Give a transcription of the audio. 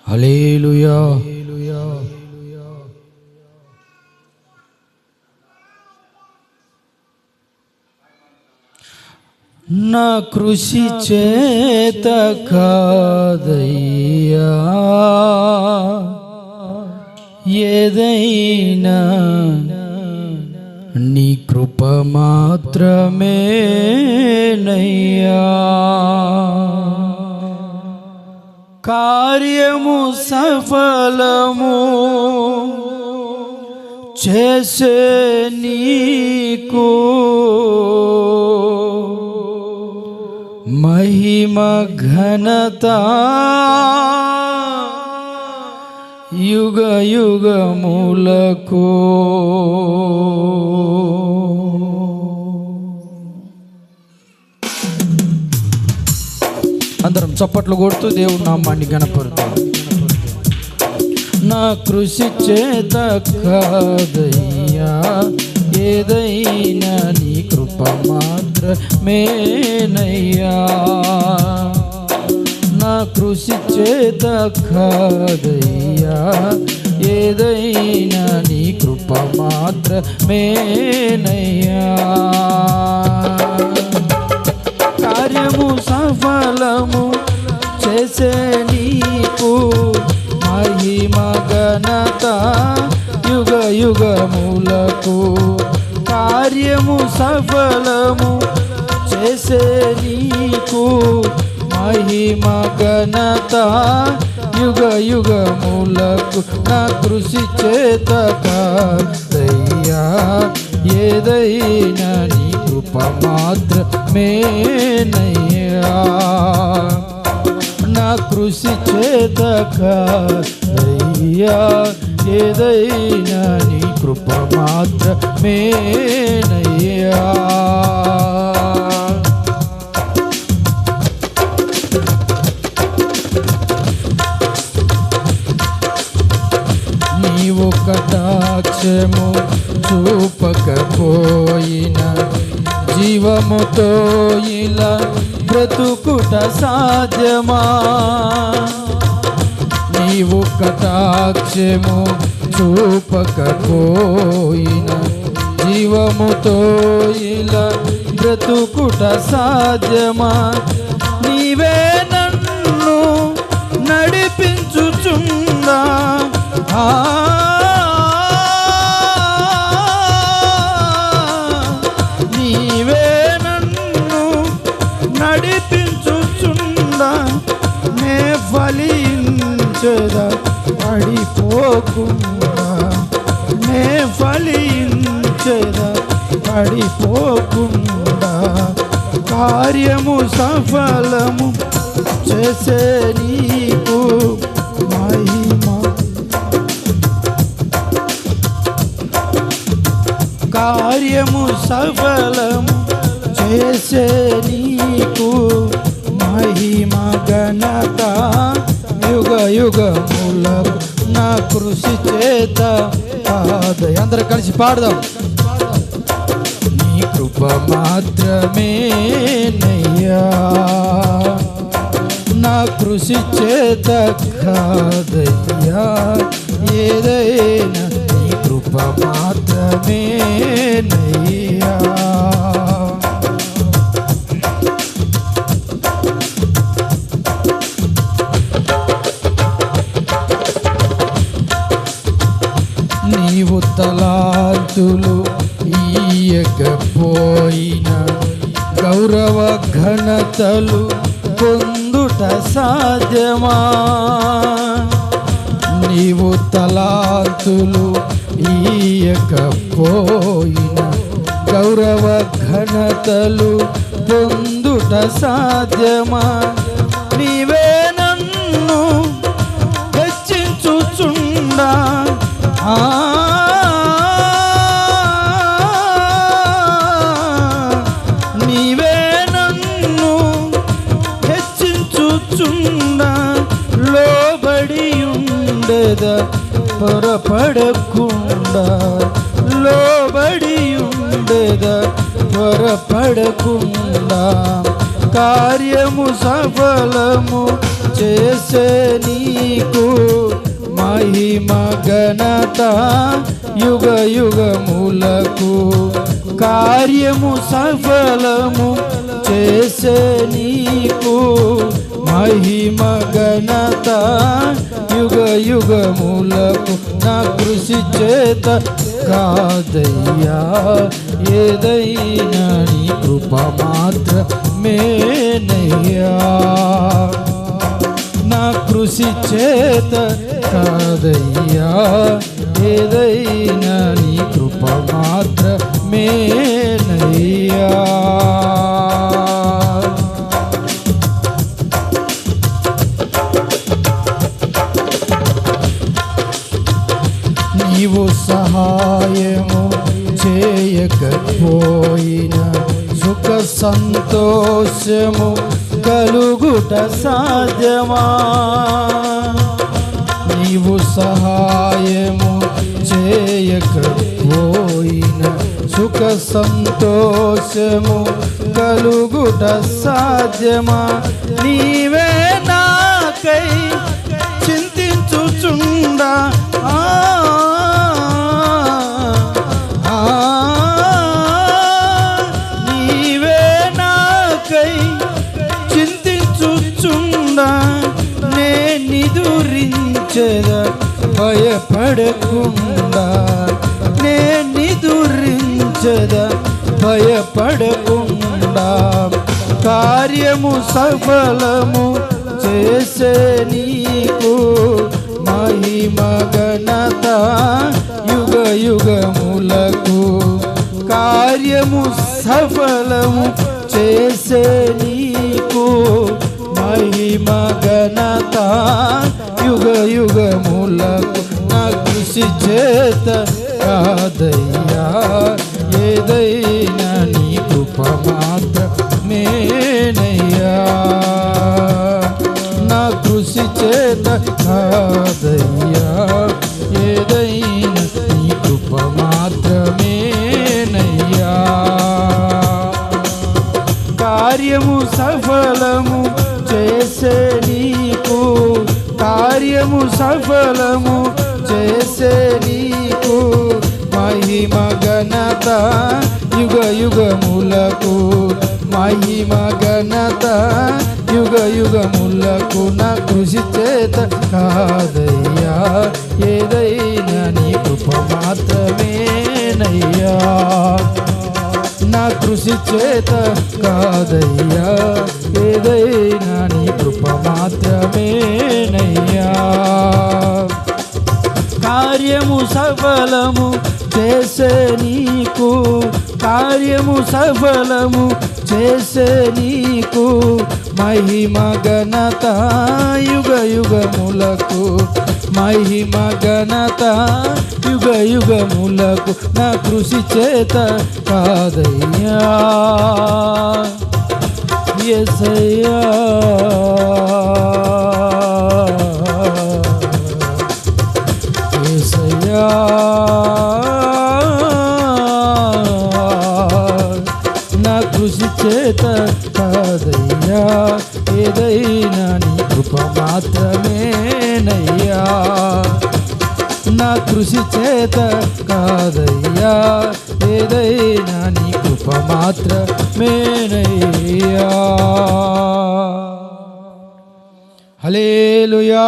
హల్లెలూయా. నా కృషి చేత కాదయ్యా, ఏదైనా నీ కృప మాత్రమేనయ్యా. కార్యము సఫలము చేసే నీకు మహిమ ఘనత యుగ యుగములకు. అందరం చప్పట్లు కొడుతూ దేవుని నామాన్ని గణపరుద్దాం. నా కృషి చేత కాదయ్యా, ఏదైనా నీ కృప మాత్రమేనయ్యా. నా కృషి చేత కాదయ్యా, ఏదైనా నీ కృప మాత్రమేనయ్యా. కార్యము సఫలము చేసే నీకు మహిమ ఘనత యుగ యుగములకు. కార్యము సఫలము చేసే నీకు మహిమ ఘనత యుగ యుగములకు. నా కృషి చేత కాదయ్యా, ఏదైనా నీ కృప మాత్రమేనయ్యా. నా కృషి చేత కాదయ్యా, ఏదైనా నీ కృప మాత్రమేనయ్యా. నీవు కటాక్షము చూపకపోయిన జీవముతో ఇలా బ్రతుకుట సాధ్యమా? నీవు కటాక్షము చూపకపోయిన జీవముతో ఇలా బ్రతుకుట సాధ్యమా? నీవే నన్ను నడిపించుచున్నా, నీవే నన్ను నడిపించుచున్నా. నే ఫలించదా పడిపోకుండా, నే ఫలించదా పడిపోకుండా. కార్యము సఫలము చేసే నీకు మహిమ. కార్యము సఫలము చేసే నీకు మహిమ ఘనత యుగ యుగములకు. నా కృషి చేత కాదయ్యా. అందరూ కలిసి పాడదాం. నీ కృప మాత్రమేనయ్యా, నా కృషి చేత కాదయ్యా, ఏదైనా నీ కృప మాత్రమేనయ్యా. నీవు తలాంతులు ఇయ్యకపోయిన గౌరవ ఘనతలు పొందుట సాధ్యమా? నీవు తలాంతులు ఇయ్యకపోయిన గౌరవ ఘనతలు పొందుట సాధ్యమా? నీవే నన్ను హెచ్చించుచుండా, నీవే నన్ను హెచ్చించుచుండా. లోబడి ఉండేదా పొరపడకుండా, లోబడి ఉండేదా పొరపడకుండా. కార్యము సఫలము చేసే నీకు మహిమ ఘనత యుగ యుగములకు. కార్యము సఫలము చేసే నీకు మహిమ ఘనత యుగ యుగములకు. నా కృషి చేత కాదయ్యా ఏదైనా నీ కృప మాత్రమేనయ్యా. నా కృషి చేత కాదయ్యా ఏదైనా నీ కృప మాత్రమేనయ్యా. నీవు సహాయము చేయకపోయిన సుఖ సంతోషము కలుగుట సాధ్యమా? నీవు సహాయము చేయకపోయిన సుఖ సంతోషము కలుగుట సాధ్యమా? నీవే నాకై చింతించుచుండా నీవే నాకై చింతించుచుండా నే నిదురించెద భయపడకుండా. నే నిదురించెద భయపడకుండా. కార్యము సఫలము చేసే నీకు మహిమ ఘనత యుగ యుగములకు. కార్యము సఫలము చేసే నీకు మహిమ ఘనత యుగ యుగములకు. నా కృషి చేత కాదయ్యా ఏదైనా నీ కృప మాత్రమేనయ్యా. నా కృషి చేత కాదయ్యా ఏదైనా నీ కృప మాత్రమేనయ్యా. కార్యము సఫలము చేసే నీకు కార్యము సఫలము చేసే నీకు మహిమ ఘనత యుగ యుగములకు. మహిమ ఘనత యుగ యుగములకు. నా కృషి చేత కాదయ్యా ఏదైనా నీ కృప మాత్రమేనయ్యా. నా కృషి చేత కాదయ్యా ఏదైనా నీ కృప మాత్రమేనయ్యా. కార్యము సఫలము చేసే నీకు కార్యము సఫలము చేసే నీకు మహిమ ఘనత యుగ యుగములకు. మహిమ ఘనత యుగ యుగములకు. నా కృషి చేత కాదయ్యా యేసయ్యా. యేసయ్యా నా కృషి చేత కాదయ్యా ఏదైనా నీ కృప మాత్రమేనయ్యా. నా కృషి చేత కాదయ్యా ఏదైనా నీ కృప మాత్రమేనయ్యా. హల్లెలూయా.